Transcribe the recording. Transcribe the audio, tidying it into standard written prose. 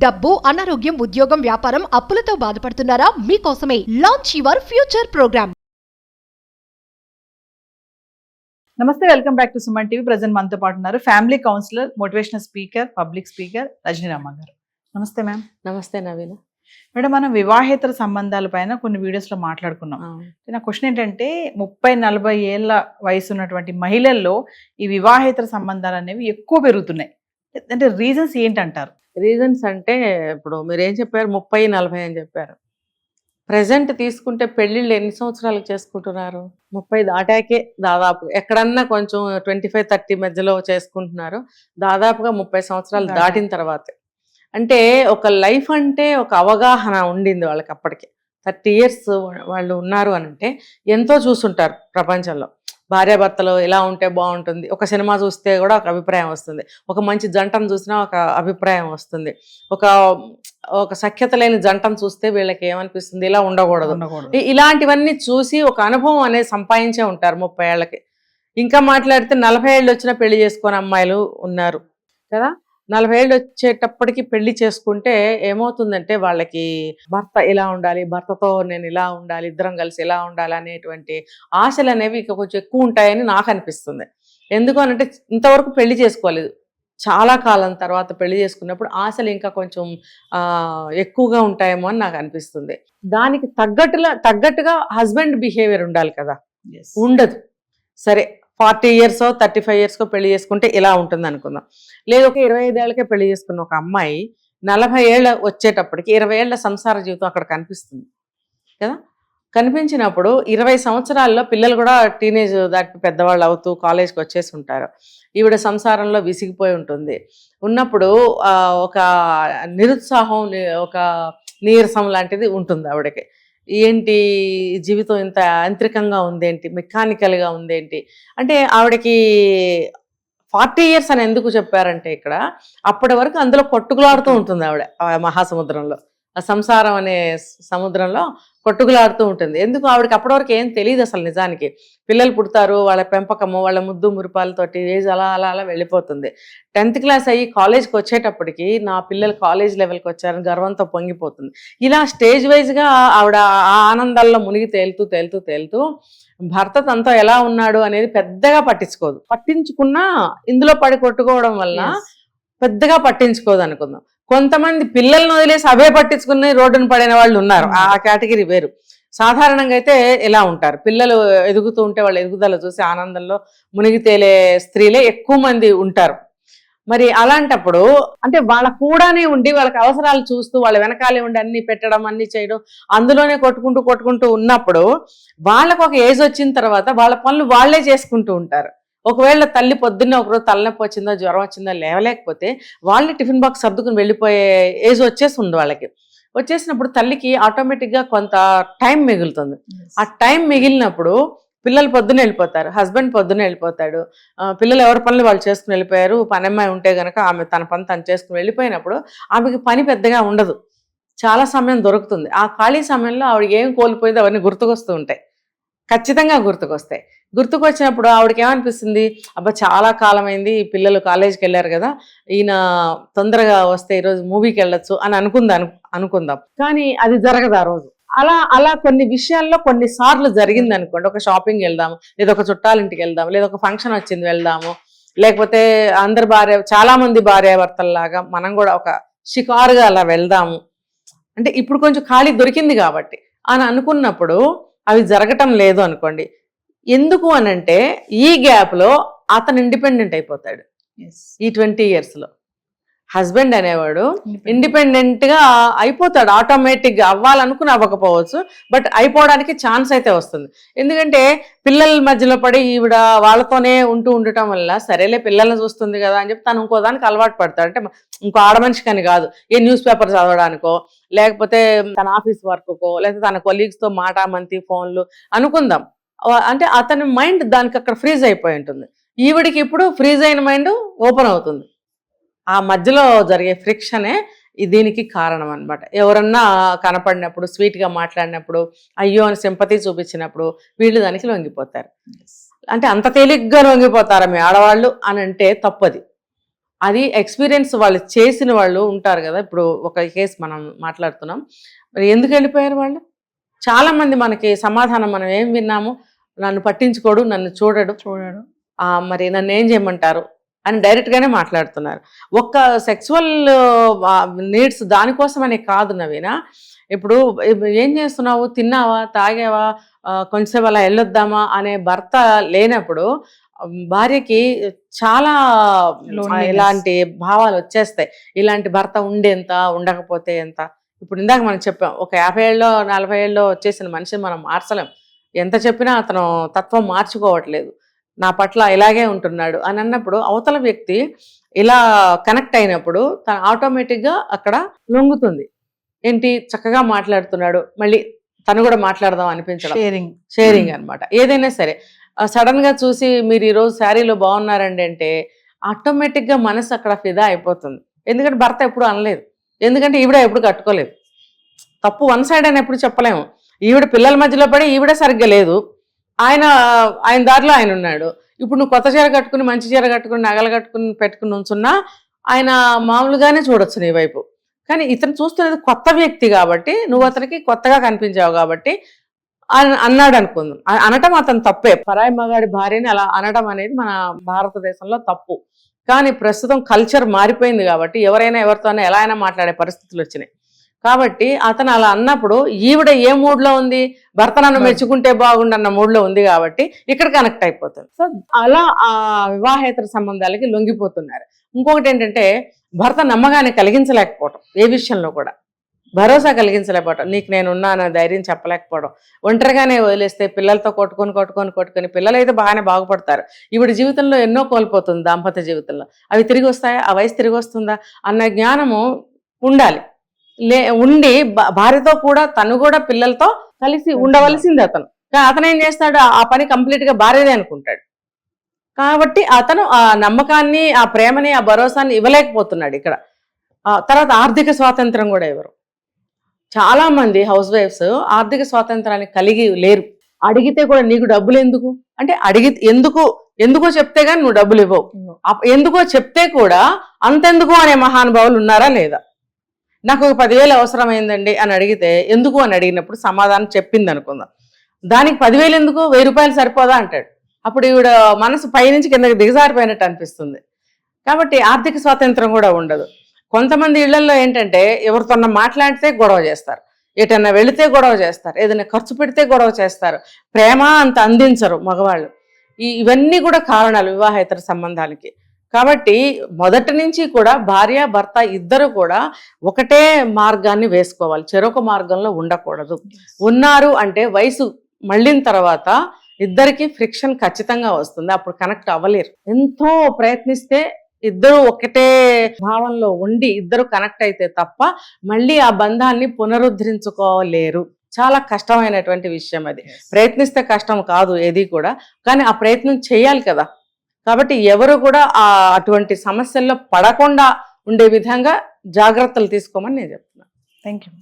డబ్బు, అనారోగ్యం, ఉద్యోగం, వ్యాపారం, అప్పులతో బాధపడుతున్నారా? మీకోసమే లాంచ్ యువర్ ఫ్యూచర్ ప్రోగ్రామ్. నమస్తే, welcome back to Suman TV. Present మనతో పాటు ఉన్నారు family counsellor, motivational speaker, public speaker Rajanirama గారు. నమస్తే మ్యామ్. నమస్తే నవీన. మేడం, మనం వివాహేతర సంబంధాల పైన కొన్ని వీడియోస్ లో మాట్లాడుకున్నాం. నా క్వశ్చన్ ఏంటంటే 30-40 ఏళ్ల వయసు ఉన్నటువంటి మహిళల్లో ఈ వివాహేతర సంబంధాలు అనేవి ఎక్కువ పెరుగుతున్నాయి. అంటే రీజన్స్ ఏంటంటారు? రీజన్స్ అంటే ఇప్పుడు మీరు ఏం చెప్పారు, 30-40 అని చెప్పారు. ప్రజెంట్ తీసుకుంటే పెళ్ళిళ్ళు ఎన్ని సంవత్సరాలకు చేసుకుంటున్నారు? 30 దాటాకే దాదాపు, ఎక్కడన్నా కొంచెం 25-30 మధ్యలో చేసుకుంటున్నారు. దాదాపుగా 30 సంవత్సరాలు దాటిన తర్వాతే. అంటే ఒక లైఫ్ అంటే ఒక అవగాహన ఉండింది వాళ్ళకి. అప్పటికే 30 years వాళ్ళు ఉన్నారు అని అంటే ఎంతో చూసుంటారు ప్రపంచంలో. భార్యాభర్తలు ఎలా ఉంటే బాగుంటుంది, ఒక సినిమా చూస్తే కూడా ఒక అభిప్రాయం వస్తుంది, ఒక మంచి జంటను చూసినా ఒక అభిప్రాయం వస్తుంది, ఒక సఖ్యత లేని జంటను చూస్తే వీళ్ళకి ఏమనిపిస్తుంది, ఇలా ఉండకూడదు. ఇలాంటివన్నీ చూసి ఒక అనుభవం అనేది సంపాదించే ఉంటారు 30 ఏళ్ళకి. ఇంకా మాట్లాడితే 40 ఏళ్ళు వచ్చినా పెళ్లి చేసుకునే అమ్మాయిలు ఉన్నారు కదా. 40 ఏళ్ళు వచ్చేటప్పటికి పెళ్లి చేసుకుంటే ఏమవుతుందంటే వాళ్ళకి భర్త ఇలా ఉండాలి, భర్తతో నేను ఇలా ఉండాలి, ఇద్దరం కలిసి ఇలా ఉండాలి అనేటువంటి ఆశలు అనేవి ఇక కొంచెం ఎక్కువ ఉంటాయని నాకు అనిపిస్తుంది. ఎందుకు అనంటే ఇంతవరకు పెళ్లి చేసుకోలేదు, చాలా కాలం తర్వాత పెళ్లి చేసుకున్నప్పుడు ఆశలు ఇంకా కొంచెం ఎక్కువగా ఉంటాయేమో అని నాకు అనిపిస్తుంది. దానికి తగ్గట్టుగా హస్బెండ్ బిహేవియర్ ఉండాలి కదా, ఉండదు. సరే 40 years 35 years పెళ్లి చేసుకుంటే ఇలా ఉంటుంది అనుకుందాం. లేదు ఒక 25 ఏళ్ళకే పెళ్లి చేసుకున్న ఒక అమ్మాయి 40 ఏళ్ళ వచ్చేటప్పటికి 20 ఏళ్ల సంసార జీవితం అక్కడ కనిపిస్తుంది కదా. కనిపించినప్పుడు 20 సంవత్సరాల్లో పిల్లలు కూడా టీనేజ్ దాటి పెద్దవాళ్ళు అవుతూ కాలేజ్కి వచ్చేసి ఉంటారు. ఈవిడ సంసారంలో విసిగిపోయి ఉంటుంది. ఉన్నప్పుడు ఒక నిరుత్సాహం, ఒక నీరసం లాంటిది ఉంటుంది ఆవిడకి. ఏంటి జీవితం ఇంత యాంత్రికంగా ఉందేంటి, మెకానికల్గా ఉందేంటి అంటే. ఆవిడకి 40 years అని ఎందుకు చెప్పారంటే ఇక్కడ అప్పటి వరకు అందులో కొట్టుకులాడుతూ ఉంటుంది ఆవిడ, ఆ మహాసముద్రంలో, ఆ సంసారం అనే సముద్రంలో కొట్టుకులాడుతూ ఉంటుంది. ఎందుకు ఆవిడకి అప్పటి వరకు ఏం తెలియదు అసలు. నిజానికి పిల్లలు పుడతారు, వాళ్ళ పెంపకము, వాళ్ళ ముద్దు మురిపాలతోటి ఏజ్ అలా అలా అలా వెళ్ళిపోతుంది. 10th class అయ్యి కాలేజ్కి వచ్చేటప్పటికి నా పిల్లలు కాలేజ్ లెవెల్కి వచ్చారని గర్వంతో పొంగిపోతుంది. ఇలా స్టేజ్ వైజ్గా ఆవిడ ఆ ఆనందాల్లో మునిగి తేలుతూ భర్త తనతో ఎలా ఉన్నాడు అనేది పెద్దగా పట్టించుకోదు. పట్టించుకున్నా ఇందులో పడి కొట్టుకోవడం వల్ల పెద్దగా పట్టించుకోదు అనుకుందాం. కొంతమంది పిల్లల్ని వదిలేసి అవే పట్టించుకుని రోడ్డును పడిన వాళ్ళు ఉన్నారు, ఆ కేటగిరీ వేరు. సాధారణంగా అయితే ఇలా ఉంటారు, పిల్లలు ఎదుగుతూ ఉంటే వాళ్ళ ఎదుగుదల చూసి ఆనందంలో మునిగి తేలే స్త్రీలే ఎక్కువ మంది ఉంటారు. మరి అలాంటప్పుడు అంటే వాళ్ళ కూడానే ఉండి వాళ్ళకి అవసరాలు చూస్తూ వాళ్ళ వెనకాలే ఉండి అన్ని పెట్టడం, అన్ని చేయడం, అందులోనే కొట్టుకుంటూ ఉన్నప్పుడు వాళ్ళకు ఒక ఏజ్ వచ్చిన తర్వాత వాళ్ళ పనులు వాళ్లే చేసుకుంటూ ఉంటారు. ఒకవేళ తల్లి పొద్దున్నే ఒకరోజు తలనొప్పి వచ్చిందో, జ్వరం వచ్చిందో లేవలేకపోతే వాళ్ళని టిఫిన్ బాక్స్ సర్దుకుని వెళ్ళిపోయే ఏజ్ వచ్చేస్తుంది వాళ్ళకి. వచ్చేసినప్పుడు తల్లికి ఆటోమేటిక్గా కొంత టైం మిగులుతుంది. ఆ టైం మిగిలినప్పుడు పిల్లలు పొద్దున్న వెళ్ళిపోతారు, హస్బెండ్ పొద్దున్న వెళ్ళిపోతాడు, పిల్లలు ఎవరి పనులు వాళ్ళు చేసుకుని వెళ్ళిపోయారు. పనమ్మాయి ఉంటే కనుక ఆమె తన పని తను చేసుకుని వెళ్ళిపోయినప్పుడు ఆమెకి పని పెద్దగా ఉండదు, చాలా సమయం దొరుకుతుంది. ఆ ఖాళీ సమయంలో ఆవిడ ఏం కోల్పోయిందో అవన్నీ గుర్తుకొస్తూ ఉంటాయి, ఖచ్చితంగా గుర్తుకొస్తాయి. గుర్తుకొచ్చినప్పుడు ఆవిడకి ఏమనిపిస్తుంది, అబ్బా చాలా కాలమైంది, పిల్లలు కాలేజీకి వెళ్ళారు కదా, ఈయన తొందరగా వస్తే ఈరోజు మూవీకి వెళ్ళొచ్చు అని అనుకుందాం. కానీ అది జరగదు ఆ రోజు. అలా కొన్ని విషయాల్లో కొన్నిసార్లు జరిగింది అనుకోండి. ఒక షాపింగ్ వెళ్దాము, లేదా ఒక చుట్టాలింటికి వెళ్దాము, లేదా ఒక ఫంక్షన్ వచ్చింది వెళ్దాము, లేకపోతే చాలా మంది భార్యాభర్తల్లాగా మనం కూడా ఒక షికారుగా అలా వెళ్దాము అంటే ఇప్పుడు కొంచెం ఖాళీ దొరికింది కాబట్టి అని అనుకున్నప్పుడు అవి జరగటం లేదు అనుకోండి. ఎందుకు అనంటే ఈ గ్యాప్లో అతను ఇండిపెండెంట్ అయిపోతాడు. ఈ 20 yearsలో హస్బెండ్ అనేవాడు ఇండిపెండెంట్గా అయిపోతాడు. ఆటోమేటిక్గా అవ్వాలనుకుని అవ్వకపోవచ్చు, బట్ అయిపోవడానికి ఛాన్స్ అయితే వస్తుంది. ఎందుకంటే పిల్లల మధ్యలో పడి ఈవిడ వాళ్ళతోనే ఉండటం వల్ల సరేలే పిల్లల్ని చూస్తుంది కదా అని చెప్పి తను ఇంకో దానికి అలవాటు పడతాడు. అంటే ఇంకో ఆడమనిషికి అని కాదు, ఏ న్యూస్ పేపర్ చదవడానికో, లేకపోతే తన ఆఫీస్ వర్క్కో, లేకపోతే తన కొలీగ్స్తో మాటామంతి ఫోన్లు అనుకుందాం. అంటే అతని మైండ్ దానికి అక్కడ ఫ్రీజ్ అయిపోయి ఉంటుంది. ఈవిడికి ఇప్పుడు ఫ్రీజ్ అయిన మైండ్ ఓపెన్ అవుతుంది. ఆ మధ్యలో జరిగే ఫ్రిక్షనే దీనికి కారణం అనమాట. ఎవరన్నా కనపడినప్పుడు, స్వీట్గా మాట్లాడినప్పుడు, అయ్యో అని సింపతి చూపించినప్పుడు వీళ్ళు దానికి లొంగిపోతారు. అంటే అంత తేలిగ్గా లొంగిపోతారా మీ ఆడవాళ్ళు అని అంటే తప్పది. అది ఎక్స్పీరియన్స్ వాళ్ళు చేసిన వాళ్ళు ఉంటారు కదా. ఇప్పుడు ఒక కేసు మనం మాట్లాడుతున్నాం, మరి ఎందుకు వెళ్ళిపోయారు వాళ్ళు? చాలా మంది మనకి సమాధానం మనం ఏం విన్నాము, నన్ను పట్టించుకోడు, నన్ను చూడడు, మరి నన్ను ఏం చేయమంటారు అని డైరెక్ట్గానే మాట్లాడుతున్నారు. ఒక్క సెక్సువల్ నీడ్స్ దానికోసమనే కాదు నవీన. ఇప్పుడు ఏం చేస్తున్నావు, తిన్నావా, తాగావా, కొంచెంసేపు అలా వెళ్ళొద్దామా అనే భర్త లేనప్పుడు భార్యకి చాలా ఇలాంటి భావాలు వచ్చేస్తాయి. ఇలాంటి భర్త ఉండేంత, ఉండకపోతే ఎంత. ఇప్పుడు ఇందాక మనం చెప్పాం, ఒక 50 ఏళ్ళలో 40 ఏళ్ళలో వచ్చేసిన మనిషిని మనం మార్చలేం. ఎంత చెప్పినా అతను తత్వం మార్చుకోవట్లేదు, నా పట్ల ఇలాగే ఉంటున్నాడు అని అన్నప్పుడు అవతల వ్యక్తి ఇలా కనెక్ట్ అయినప్పుడు తను ఆటోమేటిక్గా అక్కడ లొంగుతుంది. ఏంటి, చక్కగా మాట్లాడుతున్నాడు, మళ్ళీ తను కూడా మాట్లాడదాం అనిపించడం, షేరింగ్ అనమాట. ఏదైనా సరే సడన్ గా చూసి మీరు ఈరోజు శారీలో బాగున్నారండి అంటే ఆటోమేటిక్గా మనసు అక్కడ ఫిదా అయిపోతుంది. ఎందుకంటే భర్త ఎప్పుడు అనలేదు, ఎందుకంటే ఈవిడ ఎప్పుడు కట్టుకోలేదు. తప్పు వన్ సైడ్ అని ఎప్పుడు చెప్పలేము. ఈవిడ పిల్లల మధ్యలో పడి ఈవిడ సరిగ్గా లేదు, ఆయన దారిలో ఆయన ఉన్నాడు. ఇప్పుడు నువ్వు కొత్త చీర కట్టుకుని, మంచి చీర కట్టుకుని, నగలు కట్టుకుని పెట్టుకుని ఉంచున్నా ఆయన మామూలుగానే చూడొచ్చు నీ వైపు. కానీ ఇతను చూస్తున్నది కొత్త వ్యక్తి కాబట్టి, నువ్వు అతనికి కొత్తగా కనిపించావు కాబట్టి అన్నాడు అనుకుందాం. అనటం అతను తప్పే. పరాయి మగాడి భార్యని అలా అనడం అనేది మన భారతదేశంలో తప్పు. కానీ ప్రస్తుతం కల్చర్ మారిపోయింది కాబట్టి ఎవరైనా ఎవరితోనే ఎలా అయినా మాట్లాడే పరిస్థితులు వచ్చినాయి. కాబట్టి అతను అలా అన్నప్పుడు ఈవిడ ఏ మూడ్లో ఉంది, భర్త నన్ను మెచ్చుకుంటే బాగుండన్న మూడ్లో ఉంది కాబట్టి ఇక్కడ కనెక్ట్ అయిపోతుంది. సో అలా ఆ వివాహేతర సంబంధాలకి లొంగిపోతున్నారు. ఇంకొకటి ఏంటంటే భర్త నమ్మకాన్ని కలిగించలేకపోవటం, ఏ విషయంలో కూడా భరోసా కలిగించలేకపోవటం, నీకు నేను ఉన్నాను ధైర్యం చెప్పలేకపోవడం, ఒంటరిగానే వదిలేస్తే పిల్లలతో కొట్టుకొని పిల్లలైతే బాగానే బాగుపడతారు. ఈవిడ జీవితంలో ఎన్నో కోల్పోతుంది, దాంపత్య జీవితంలో. అవి తిరిగి వస్తాయా, ఆ వయసు తిరిగి వస్తుందా అన్న జ్ఞానము ఉండాలి. ఉండి భార్యతో కూడా తను కూడా పిల్లలతో కలిసి ఉండవలసింది అతను. అతను ఏం చేస్తాడు, ఆ పని కంప్లీట్ గా భార్యదే అనుకుంటాడు. కాబట్టి అతను ఆ నమ్మకాన్ని, ఆ ప్రేమని, ఆ భరోసాన్ని ఇవ్వలేకపోతున్నాడు ఇక్కడ. తర్వాత ఆర్థిక స్వాతంత్రం కూడా ఇవ్వరు. చాలా మంది హౌస్ వైఫ్స్ ఆర్థిక స్వాతంత్రాన్ని కలిగి లేరు. అడిగితే కూడా నీకు డబ్బులు ఎందుకు అంటే, ఎందుకో చెప్తే గానీ నువ్వు డబ్బులు ఇవ్వవు. ఎందుకో చెప్తే కూడా అంతెందుకు అనే మహానుభావులు ఉన్నారా లేదా? నాకు 10,000 అవసరమైందండి అని అడిగితే ఎందుకు అని అడిగినప్పుడు సమాధానం చెప్పింది అనుకుందాం. దానికి 10,000 ఎందుకు, 1000 రూపాయలు సరిపోదా అంటాడు. అప్పుడు ఈవిడ మనసు పైనుంచి కిందకి దిగజారిపోయినట్టు అనిపిస్తుంది. కాబట్టి ఆర్థిక స్వాతంత్రం కూడా ఉండదు. కొంతమంది ఇళ్లలో ఏంటంటే ఎవరితోన్నా మాట్లాడితే గొడవ చేస్తారు, ఎటన్నా వెళితే గొడవ చేస్తారు, ఏదైనా ఖర్చు పెడితే గొడవ చేస్తారు, ప్రేమ అంత అందించరు మగవాళ్ళు. ఇవన్నీ కూడా కారణాలు వివాహేతర సంబంధాలకి. కాబట్టి మొదటి నుంచి కూడా భార్య భర్త ఇద్దరు కూడా ఒకటే మార్గాన్ని వేసుకోవాలి, చెరొక మార్గంలో ఉండకూడదు. ఉన్నారు అంటే వయసు మళ్ళిన తర్వాత ఇద్దరికి ఫ్రిక్షన్ ఖచ్చితంగా వస్తుంది, అప్పుడు కనెక్ట్ అవ్వలేరు. ఎంతో ప్రయత్నిస్తే ఇద్దరు ఒకటే భావంలో ఉండి ఇద్దరు కనెక్ట్ అయితే తప్ప మళ్ళీ ఆ బంధాన్ని పునరుద్ధరించుకోలేరు. చాలా కష్టమైనటువంటి విషయం అది. ప్రయత్నిస్తే కష్టం కాదు ఏది కూడా, కానీ ఆ ప్రయత్నం చేయాలి కదా. కాబట్టి ఎవరు కూడా అటువంటి సమస్యల్లో పడకుండా ఉండే విధంగా జాగ్రత్తలు తీసుకోమని నేను చెప్తున్నాను. Thank you.